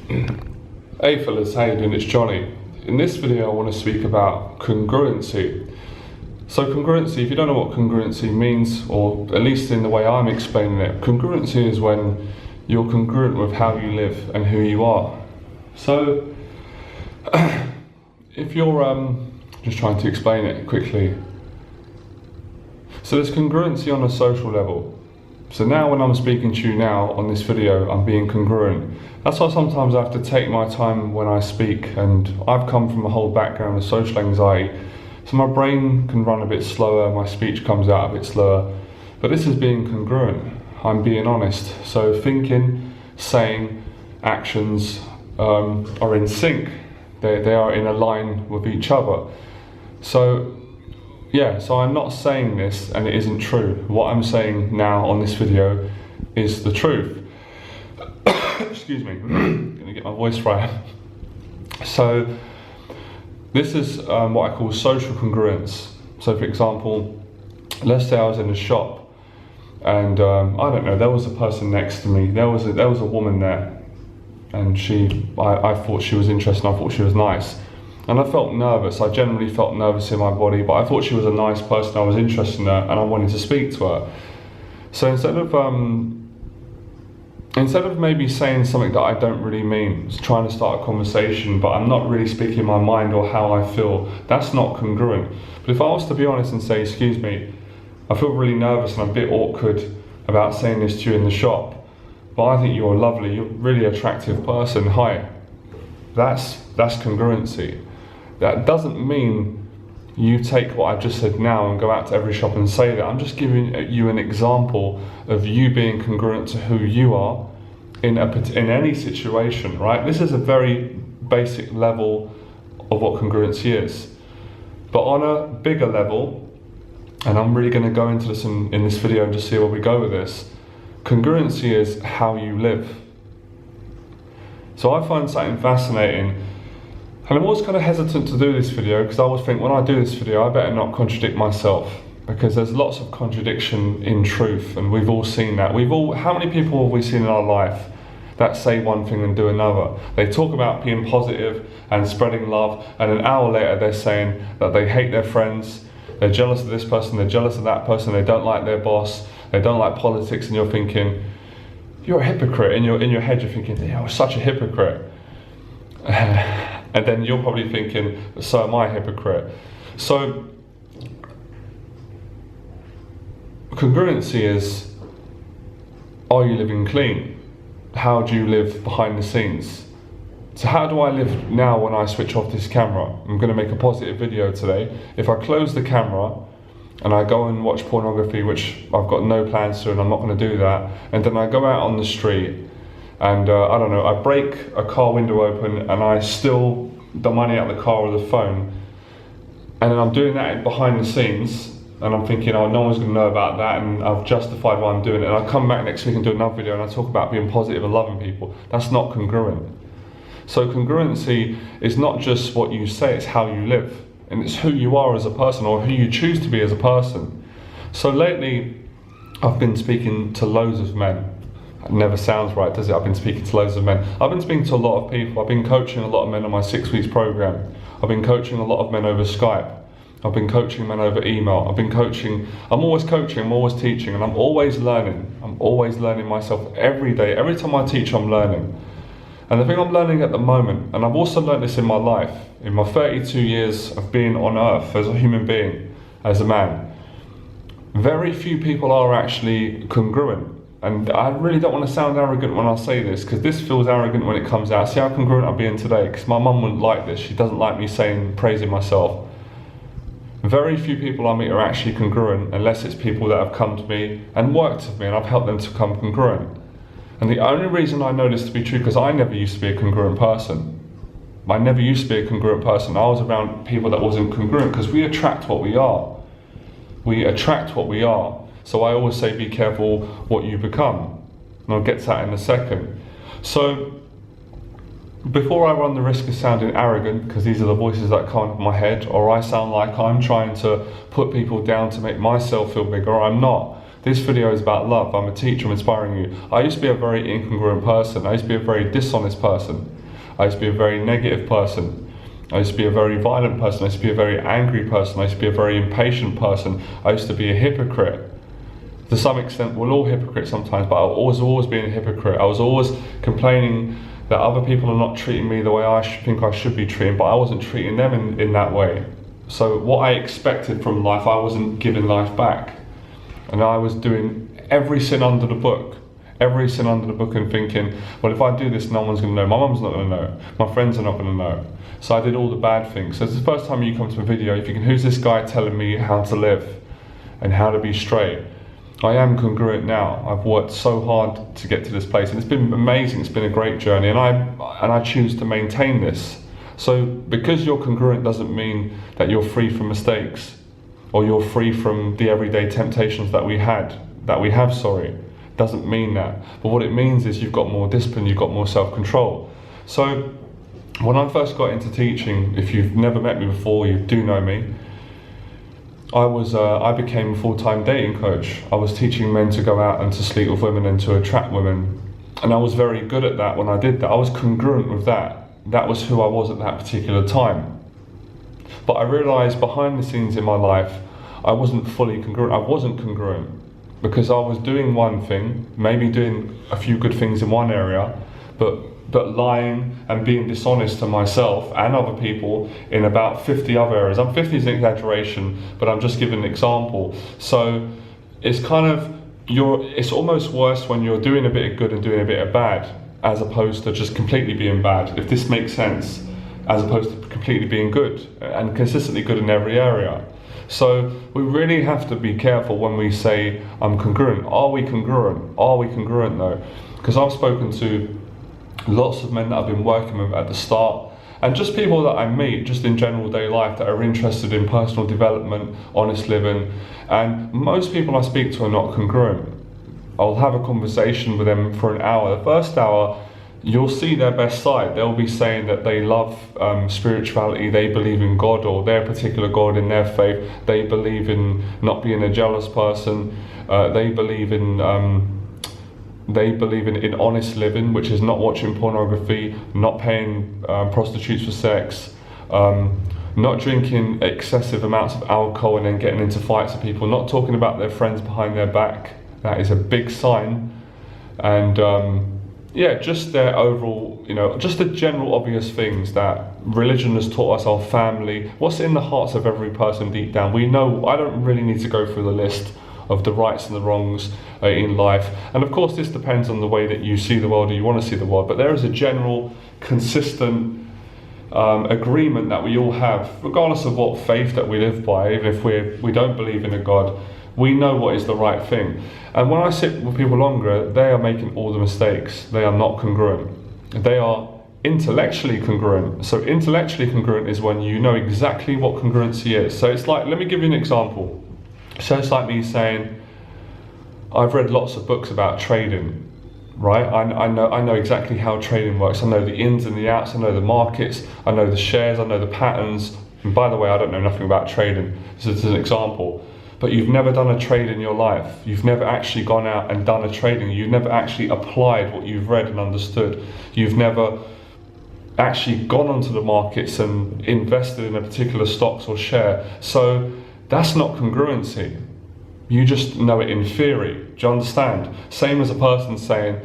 Hey fellas, how you doing? It's Johnny. In this video I want to speak about congruency. So congruency, if you don't know what congruency means, or at least in the way I'm explaining it, congruency is when you're congruent with how you live and who you are. So if you're just trying to explain it quickly. So there's congruency on a social level. So now when I'm speaking to you now on this video, I'm being congruent. That's why sometimes I have to take my time when I speak, and I've come from a whole background of social anxiety, so my brain can run a bit slower, my speech comes out a bit slower, but this is being congruent. I'm being honest. So thinking, saying, actions are in sync. They are in a line with each other. So yeah, so I'm not saying this and it isn't true. What I'm saying now on this video is the truth. Excuse me, I'm gonna get my voice right. So this is what I call social congruence. So for example, let's say I was in a shop and I don't know, there was a person next to me, there was a woman there, and I thought she was interesting, I thought she was nice. And I felt nervous. I generally felt nervous in my body, but I thought she was a nice person, I was interested in her, and I wanted to speak to her. So instead of maybe saying something that I don't really mean, trying to start a conversation, but I'm not really speaking my mind or how I feel, that's not congruent. But if I was to be honest and say, excuse me, I feel really nervous and I'm a bit awkward about saying this to you in the shop, but I think you're lovely, you're a really attractive person, hi. That's congruency. That doesn't mean you take what I've just said now and go out to every shop and say that. I'm just giving you an example of you being congruent to who you are in any situation, right? This is a very basic level of what congruency is. But on a bigger level, and I'm really going to go into this in this video and just see where we go with this, congruency is how you live. So I find something fascinating. And I'm always kind of hesitant to do this video because I always think when I do this video I better not contradict myself, because there's lots of contradiction in truth, and we've all seen that. How many people have we seen in our life that say one thing and do another? They talk about being positive and spreading love, and an hour later they're saying that they hate their friends, they're jealous of this person, they're jealous of that person, they don't like their boss, they don't like politics, and you're thinking, you're a hypocrite. In your head you're thinking, yeah, I'm such a hypocrite. And then you're probably thinking, so am I a hypocrite. So congruency is, are you living clean? How do you live behind the scenes? So how do I live now when I switch off this camera? I'm going to make a positive video today. If I close the camera and I go and watch pornography, which I've got no plans to and I'm not going to do that, and then I go out on the street and I don't know, I break a car window open and I steal the money out of the car or the phone, and then I'm doing that behind the scenes, and I'm thinking, oh, no one's going to know about that, and I've justified why I'm doing it, and I come back next week and do another video and I talk about being positive and loving people. That's not congruent. So congruency is not just what you say, it's how you live, and it's who you are as a person, or who you choose to be as a person. So lately I've been speaking to loads of men. It never sounds right, does it? I've been speaking to loads of men. I've been speaking to a lot of people. I've been coaching a lot of men on my 6 weeks program. I've been coaching a lot of men over Skype. I've been coaching men over email. I'm always coaching, I'm always teaching, and I'm always learning. I'm always learning myself every day. Every time I teach, I'm learning. And the thing I'm learning at the moment, and I've also learned this in my life, in my 32 years of being on earth as a human being, as a man, very few people are actually congruent. And I really don't want to sound arrogant when I say this, because this feels arrogant when it comes out. See how congruent I'm being today, because my mum wouldn't like this. She doesn't like me praising myself. Very few people I meet are actually congruent, unless it's people that have come to me and worked with me and I've helped them to become congruent. And the only reason I know this to be true, because I never used to be a congruent person. I never used to be a congruent person. I was around people that wasn't congruent, because we attract what we are. We attract what we are. So I always say, be careful what you become. And I'll get to that in a second. So before I run the risk of sounding arrogant, because these are the voices that come up in my head, or I sound like I'm trying to put people down to make myself feel bigger, I'm not. This video is about love. I'm a teacher, I'm inspiring you. I used to be a very incongruent person. I used to be a very dishonest person. I used to be a very negative person. I used to be a very violent person. I used to be a very angry person. I used to be a very impatient person. I used to be a hypocrite. To some extent, we're all hypocrites sometimes, but I was always being a hypocrite. I was always complaining that other people are not treating me the way I think I should be treated, but I wasn't treating them in that way. So what I expected from life, I wasn't giving life back. And I was doing every sin under the book. Every sin under the book, and thinking, well, if I do this, no one's going to know. My mum's not going to know. My friends are not going to know. So I did all the bad things. So it's the first time you come to a video, you're thinking, who's this guy telling me how to live and how to be straight? I am congruent now. I've worked so hard to get to this place, and it's been amazing. It's been a great journey, and I choose to maintain this. So because you're congruent doesn't mean that you're free from mistakes, or you're free from the everyday temptations that we have. Doesn't mean that. But what it means is you've got more discipline, you've got more self-control. So when I first got into teaching, if you've never met me before, you do know me. I became a full-time dating coach. I was teaching men to go out and to sleep with women and to attract women. And I was very good at that when I did that. I was congruent with that. That was who I was at that particular time. But I realised behind the scenes in my life, I wasn't fully congruent. I wasn't congruent because I was doing one thing, maybe doing a few good things in one area, but lying and being dishonest to myself and other people in about 50 other areas. 50 is an exaggeration, but I'm just giving an example. So it's kind of, it's almost worse when you're doing a bit of good and doing a bit of bad, as opposed to just completely being bad, if this makes sense, as opposed to completely being good and consistently good in every area. So we really have to be careful when we say, I'm congruent. Are we congruent? Are we congruent though? Because I've spoken to lots of men that I've been working with at the start, and just people that I meet just in general day life that are interested in personal development, honest living, and most people I speak to are not congruent. I'll have a conversation with them for an hour. The first hour, you'll see their best side. They'll be saying that they love spirituality, they believe in God or their particular God in their faith, they believe in not being a jealous person, they believe in honest living, which is not watching pornography, not paying prostitutes for sex, not drinking excessive amounts of alcohol and then getting into fights with people, not talking about their friends behind their back. That is a big sign. And yeah, just their overall, just the general obvious things that religion has taught us, our family, what's in the hearts of every person deep down. We know, I don't really need to go through the list of the rights and the wrongs in life. And of course this depends on the way that you see the world or you want to see the world, but there is a general, consistent agreement that we all have, regardless of what faith that we live by, even if we don't believe in a God, we know what is the right thing. And when I sit with people longer, they are making all the mistakes. They are not congruent. They are intellectually congruent. So intellectually congruent is when you know exactly what congruency is. So it's like, let me give you an example. So it's like me saying, I've read lots of books about trading, right? I know exactly how trading works. I know the ins and the outs, I know the markets, I know the shares, I know the patterns. And by the way, I don't know nothing about trading. This is an example. But you've never done a trade in your life. You've never actually gone out and done a trading. You've never actually applied what you've read and understood. You've never actually gone onto the markets and invested in a particular stocks or share. So that's not congruency. You just know it in theory. Do you understand? Same as a person saying,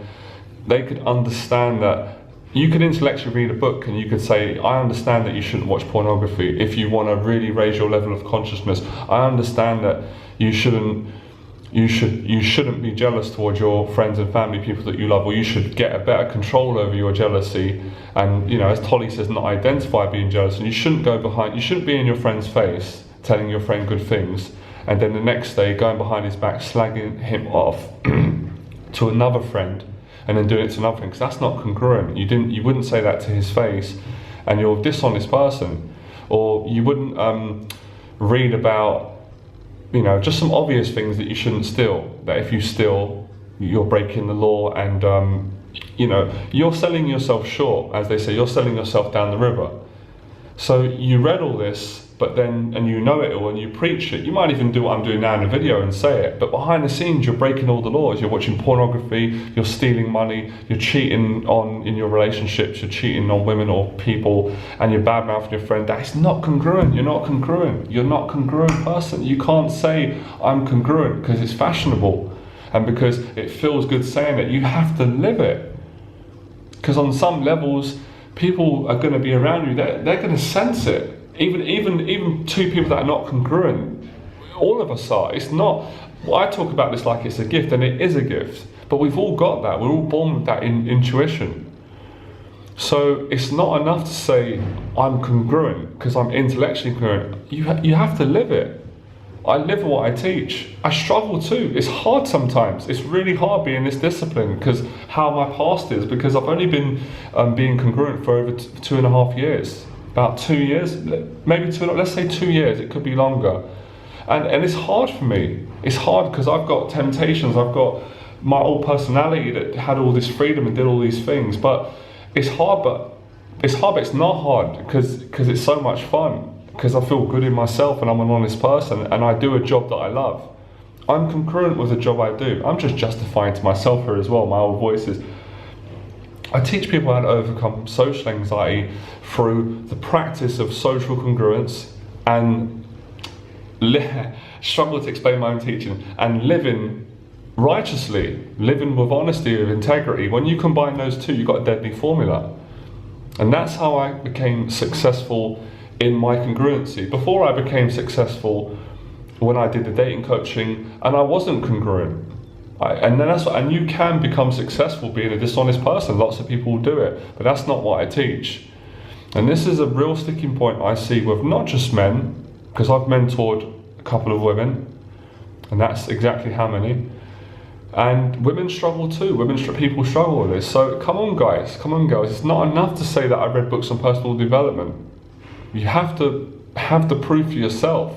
they could understand that. You could intellectually read a book and you could say, I understand that you shouldn't watch pornography if you want to really raise your level of consciousness. I understand that you shouldn't be jealous towards your friends and family, people that you love, or you should get a better control over your jealousy. And as Tolly says, not identify being jealous. And you shouldn't be in your friend's face telling your friend good things, and then the next day going behind his back slagging him off to another friend, and then doing it to another thing, because that's not congruent. You wouldn't say that to his face, and you're a dishonest person. Or you wouldn't read about, just some obvious things that you shouldn't steal. That if you steal, you're breaking the law, and you're selling yourself short, as they say. You're selling yourself down the river. So you read all this, but then, and you know it all and you preach it. You might even do what I'm doing now in a video and say it, but behind the scenes you're breaking all the laws. You're watching pornography, you're stealing money, you're cheating in your relationships, you're cheating on women or people, and you're bad-mouthing your friend. That is not congruent. You're not congruent. You're not a congruent person. You can't say I'm congruent because it's fashionable and because it feels good saying it. You have to live it. Because on some levels, people are going to be around you, they're going to sense it. Even two people that are not congruent, all of us are. It's not, I talk about this like it's a gift, and it is a gift, but we've all got that. We're all born with that intuition. So it's not enough to say I'm congruent because I'm intellectually congruent. You have to live it. I live what I teach. I struggle too. It's hard sometimes. It's really hard being this discipline because how my past is, because I've only been being congruent for over 2.5 years. About 2 years, maybe let's say 2 years, it could be longer. And it's hard for me. It's hard because I've got temptations, I've got my old personality that had all this freedom and did all these things. But it's hard, but it's not hard because it's so much fun. Because I feel good in myself and I'm an honest person and I do a job that I love. I'm congruent with the job I do. I'm just justifying to myself here as well, my old voices. I teach people how to overcome social anxiety through the practice of social congruence and struggle to explain my own teaching and living righteously, living with honesty, with integrity. When you combine those two, you've got a deadly formula. And that's how I became successful in my congruency. Before I became successful when I did the dating coaching and I wasn't congruent. And you can become successful being a dishonest person. Lots of people do it, but that's not what I teach. And this is a real sticking point I see with not just men, because I've mentored a couple of women, and that's exactly how many. And women struggle too. People struggle with this. So come on guys, come on girls. It's not enough to say that I read books on personal development. You have to have the proof for yourself.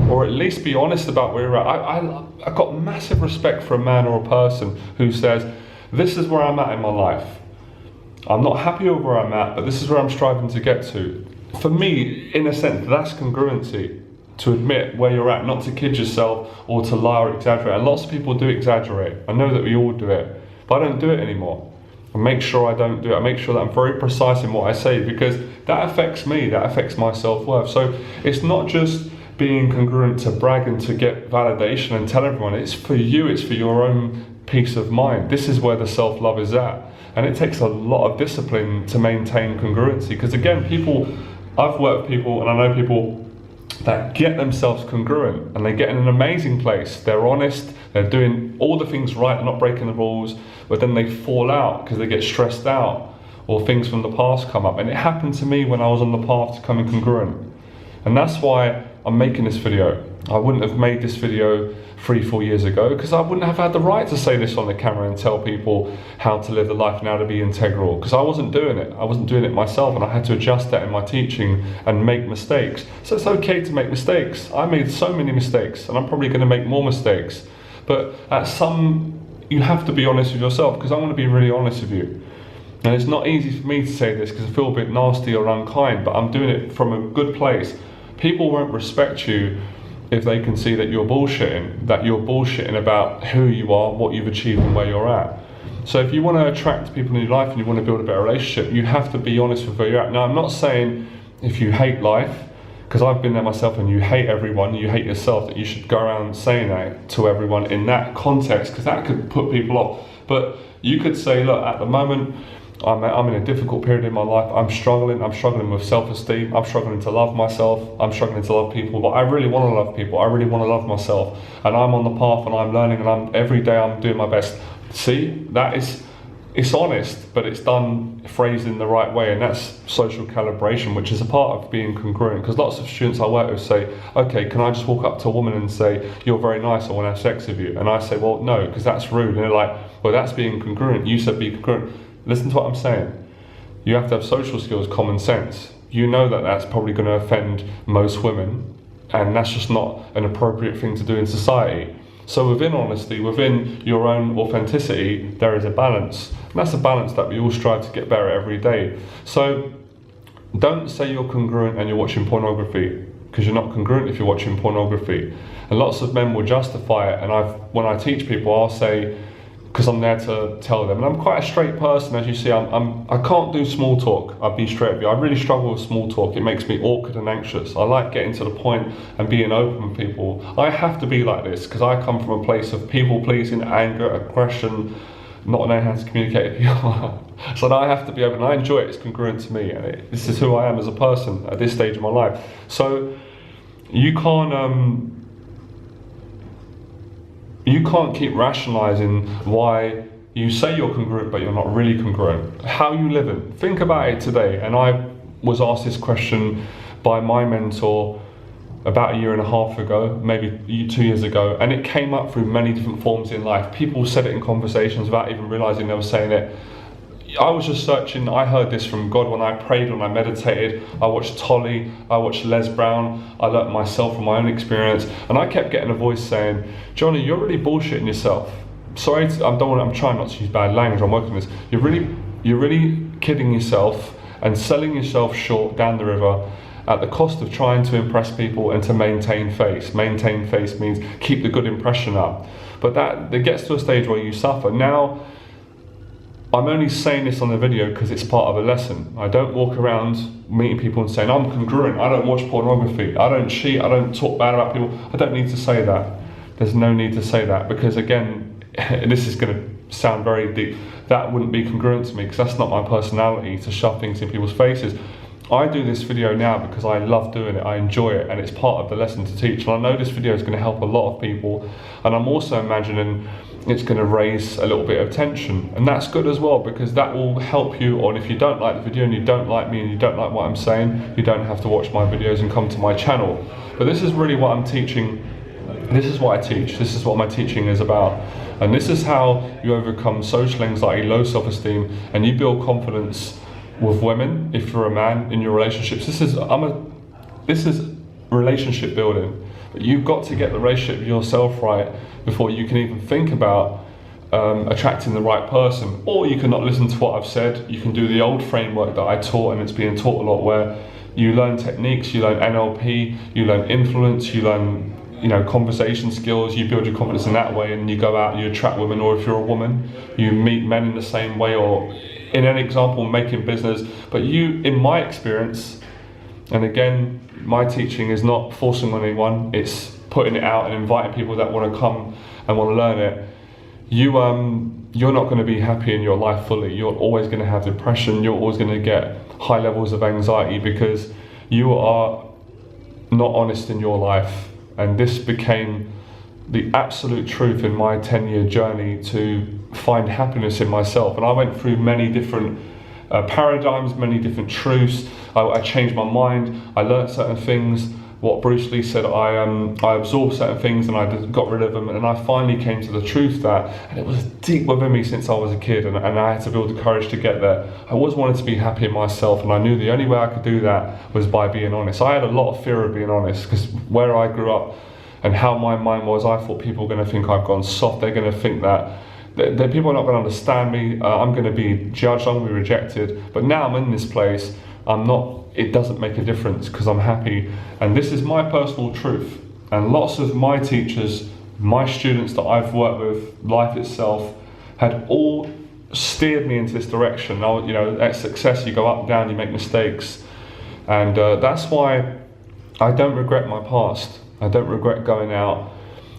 Or at least be honest about where you're at. I've got massive respect for a man or a person who says, this is where I'm at in my life. I'm not happy with where I'm at, but this is where I'm striving to get to. For me, in a sense, that's congruency. To admit where you're at, not to kid yourself or to lie or exaggerate. And lots of people do exaggerate. I know that we all do it, but I don't do it anymore. I make sure I don't do it. I make sure that I'm very precise in what I say because that affects me, that affects my self-worth. So it's not just being congruent to brag and to get validation and tell everyone. It's for you, it's for your own peace of mind. This is where the self-love is at. And it takes a lot of discipline to maintain congruency. Because again, I've worked with people and I know people that get themselves congruent and they get in an amazing place. They're honest, they're doing all the things right, they're not breaking the rules, but then they fall out because they get stressed out or things from the past come up. And it happened to me when I was on the path to becoming congruent. And that's why I'm making this video. I wouldn't have made this video 3-4 years ago because I wouldn't have had the right to say this on the camera and tell people how to live the life now to be integral because I wasn't doing it. I wasn't doing it myself and I had to adjust that in my teaching and make mistakes. So it's okay to make mistakes. I made so many mistakes and I'm probably going to make more mistakes. But you have to be honest with yourself because I want to be really honest with you. And it's not easy for me to say this because I feel a bit nasty or unkind, but I'm doing it from a good place. People won't respect you if they can see that you're bullshitting about who you are, what you've achieved and where you're at. So if you want to attract people in your life and you want to build a better relationship, you have to be honest with where you're at. Now I'm not saying if you hate life, because I've been there myself and you hate everyone, you hate yourself, that you should go around saying that to everyone in that context because that could put people off. But you could say, look, at the moment, I'm in a difficult period in my life. I'm struggling with self-esteem. I'm struggling to love myself. I'm struggling to love people, but I really want to love people. I really want to love myself. And I'm on the path and I'm learning and every day I'm doing my best. See, it's honest, but it's done, phrased in the right way. And that's social calibration, which is a part of being congruent. Because lots of students I work with say, okay, can I just walk up to a woman and say, you're very nice, I want to have sex with you? And I say, well, no, because that's rude. And they're like, well, that's being congruent. You said be congruent. Listen to what I'm saying. You have to have social skills, common sense. You know that that's probably going to offend most women, and that's just not an appropriate thing to do in society. So within honesty, within your own authenticity, there is a balance. And that's a balance that we all strive to get better every day. So don't say you're congruent and you're watching pornography, because you're not congruent if you're watching pornography. And lots of men will justify it, and when I teach people, I'll say, because I'm there to tell them, and I'm quite a straight person, as you see. I can't do small talk. I'll be straight with you. I really struggle with small talk. It makes me awkward and anxious. I like getting to the point and being open with people. I have to be like this because I come from a place of people pleasing, anger, aggression, not knowing how to communicate with people. So I have to be open. I enjoy it. It's congruent to me, and this is who I am as a person at this stage of my life. So you can't keep rationalizing why you say you're congruent but you're not really congruent. How you living? Think about it today. And I was asked this question by my mentor about 1.5 years ago, maybe 2 years ago, and it came up through many different forms in life. People said it in conversations without even realizing they were saying it. I was just searching. I heard this from God when I prayed, when I meditated. I watched Tolly, I watched Les Brown. I learnt myself from my own experience, and I kept getting a voice saying, Johnny, you're really bullshitting yourself. Sorry, I'm trying not to use bad language. I'm working on this. You're really kidding yourself and selling yourself short down the river at the cost of trying to impress people and to maintain face. Maintain face means keep the good impression up. But that gets to a stage where you suffer. Now, I'm only saying this on the video because it's part of a lesson. I don't walk around meeting people and saying, I'm congruent, I don't watch pornography, I don't cheat, I don't talk bad about people. I don't need to say that. There's no need to say that, because again, this is going to sound very deep. That wouldn't be congruent to me, because that's not my personality, to shove things in people's faces. I do this video now because I love doing it, I enjoy it, and it's part of the lesson to teach. And I know this video is going to help a lot of people, and I'm also imagining it's going to raise a little bit of tension, and that's good as well, because that will help you. Or if you don't like the video and you don't like me and you don't like what I'm saying, you don't have to watch my videos and come to my channel. But this is really what I'm teaching. This is what I teach. This is what my teaching is about, and this is how you overcome social anxiety, low self-esteem, and you build confidence with women. If you're a man in your relationships, this is relationship building. But you've got to get the relationship with yourself right before you can even think about attracting the right person. Or you can not listen to what I've said. You can do the old framework that I taught, and it's being taught a lot, where you learn techniques, you learn NLP, you learn influence, you learn conversation skills, you build your confidence in that way, and you go out and you attract women. Or if you're a woman, you meet men in the same way, or in an example, making business. But you, in my experience, and again, my teaching is not forcing on anyone, it's putting it out and inviting people that want to come and want to learn it. You're not going to be happy in your life fully. You're always going to have depression, you're always going to get high levels of anxiety, because you are not honest in your life. And this became the absolute truth in my 10-year journey to find happiness in myself. And I went through many different paradigms, many different truths. I changed my mind, I learned certain things. What Bruce Lee said, I absorbed certain things and I got rid of them, and I finally came to the truth that, and it was deep within me since I was a kid, and I had to build the courage to get there. I always wanted to be happy in myself, and I knew the only way I could do that was by being honest. I had a lot of fear of being honest, because where I grew up and how my mind was, I thought people were going to think I've gone soft. They're going to think that people are not going to understand me. I'm going to be judged, I'm going to be rejected. But now I'm in this place, it doesn't make a difference, because I'm happy. And this is my personal truth. And lots of my teachers, my students that I've worked with, life itself, had all steered me into this direction. At success, you go up, down, you make mistakes. And that's why I don't regret my past. I don't regret going out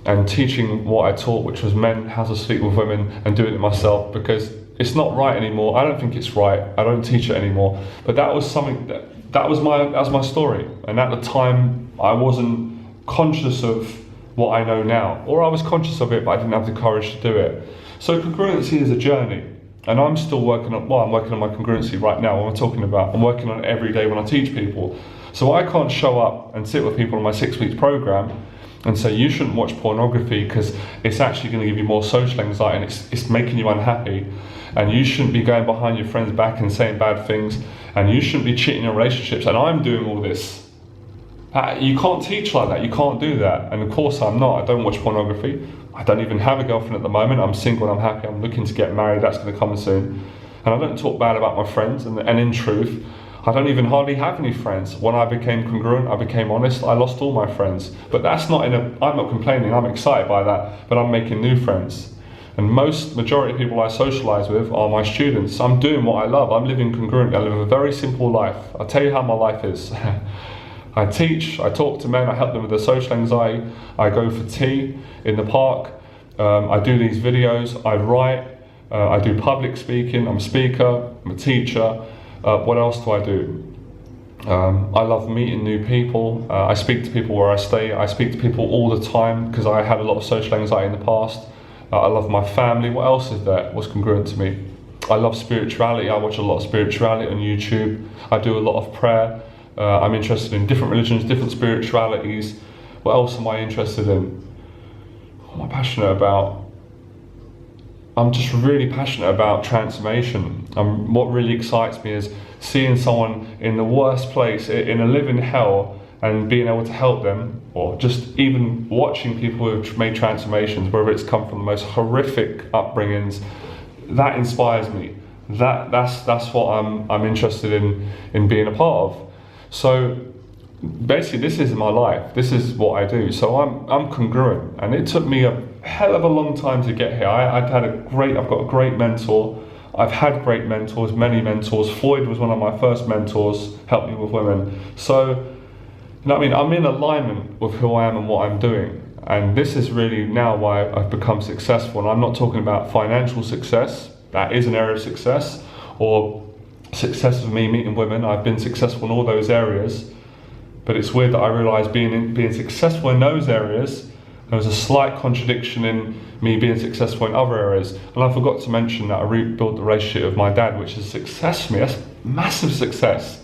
and teaching what I taught, which was men how to sleep with women, and doing it myself, because it's not right anymore. I don't think it's right. I don't teach it anymore. But that was something that was my story. And at the time, I wasn't conscious of what I know now, or I was conscious of it, but I didn't have the courage to do it. So congruency is a journey, and I'm still working on. I'm working on my congruency right now. What I'm talking about, I'm working on it every day when I teach people. So I can't show up and sit with people on my 6 weeks program and say you shouldn't watch pornography because it's actually going to give you more social anxiety and it's making you unhappy, and you shouldn't be going behind your friend's back and saying bad things, and you shouldn't be cheating in relationships, and I'm doing all this. You can't teach like that. You can't do that. And of course I'm not. I don't watch pornography. I don't even have a girlfriend at the moment. I'm single and I'm happy. I'm looking to get married. That's going to come soon. And I don't talk bad about my friends. And in truth, I don't even hardly have any friends. When I became congruent, I became honest, I lost all my friends. But that's not I'm not complaining, I'm excited by that, but I'm making new friends. And majority of people I socialise with are my students. I'm doing what I love, I'm living congruently, I live a very simple life. I'll tell you how my life is. I teach, I talk to men, I help them with their social anxiety, I go for tea in the park, I do these videos, I write, I do public speaking, I'm a speaker, I'm a teacher. What else do I do? I love meeting new people. I speak to people where I stay. I speak to people all the time because I had a lot of social anxiety in the past. I love my family. What else is there? What's congruent to me? I love spirituality. I watch a lot of spirituality on YouTube. I do a lot of prayer. I'm interested in different religions, different spiritualities. What else am I interested in? What am I passionate about? I'm just really passionate about transformation. What really excites me is seeing someone in the worst place, in a living hell, and being able to help them, or just even watching people who've made transformations, whether it's come from the most horrific upbringings. That inspires me. That's what I'm interested in being a part of. So basically, this is my life. This is what I do. So I'm congruent, and it took me a hell of a long time to get here. I've got a great mentor. I've had great mentors, many mentors. Floyd was one of my first mentors, helped me with women. So, you know what I mean? I'm in alignment with who I am and what I'm doing. And this is really now why I've become successful. And I'm not talking about financial success. That is an area of success. Or success of me meeting women. I've been successful in all those areas. But it's weird that I realised being successful in those areas, there was a slight contradiction in me being successful in other areas. And I forgot to mention that I rebuilt the relationship with my dad, which is a success for me. That's massive success.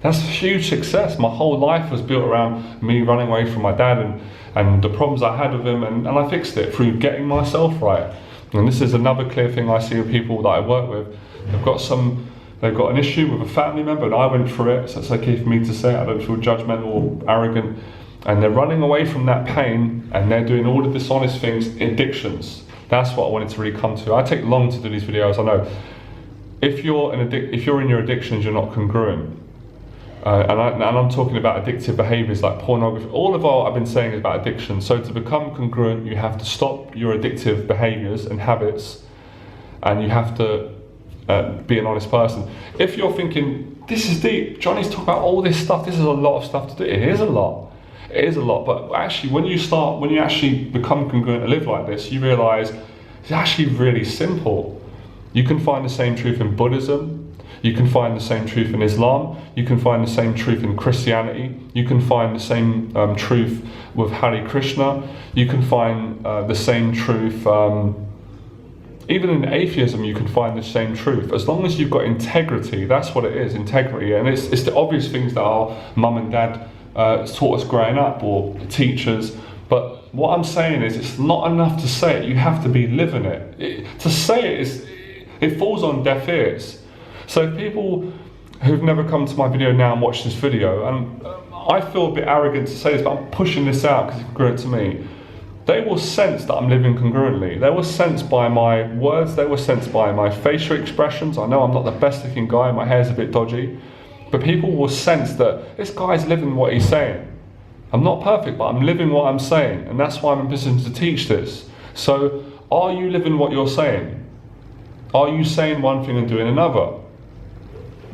That's a huge success. My whole life was built around me running away from my dad and the problems I had with him, and I fixed it through getting myself right. And this is another clear thing I see with people that I work with. They've got an issue with a family member, and I went through it, so it's okay for me to say it. I don't feel judgmental or arrogant. And they're running away from that pain, and they're doing all the dishonest things, addictions. That's what I wanted to really come to. I take long to do these videos, I know. If you're in your addictions, you're not congruent. And I'm talking about addictive behaviours like pornography. All of what I've been saying is about addiction. So to become congruent, you have to stop your addictive behaviours and habits, and you have to be an honest person. If you're thinking, this is deep, Johnny's talking about all this stuff, this is a lot of stuff to do. It is a lot. It is a lot, but actually when you actually become congruent and live like this, you realise it's actually really simple. You can find the same truth in Buddhism, you can find the same truth in Islam, you can find the same truth in Christianity, you can find the same truth with Hare Krishna, you can find the same truth, even in atheism you can find the same truth. As long as you've got integrity, that's what it is, integrity. And it's the obvious things that our mum and dad taught us growing up, or teachers. But what I'm saying is, it's not enough to say it, you have to be living it. To say it falls on deaf ears. So people who've never come to my video now and watched this video, and I feel a bit arrogant to say this, but I'm pushing this out because it's congruent to me. They will sense that I'm living congruently. They will sense by my words, they will sense by my facial expressions. I know I'm not the best looking guy, my hair's a bit dodgy, but people will sense that this guy's living what he's saying. I'm not perfect, but I'm living what I'm saying, and that's why I'm in position to teach this. So, are you living what you're saying? Are you saying one thing and doing another?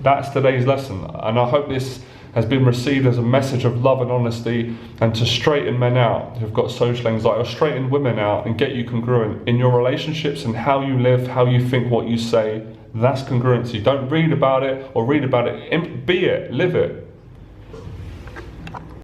That's today's lesson, and I hope this has been received as a message of love and honesty, and to straighten men out who've got social anxiety, or straighten women out and get you congruent in your relationships and how you live, how you think, what you say. That's congruency. Don't read about it or read about it, be it, live it.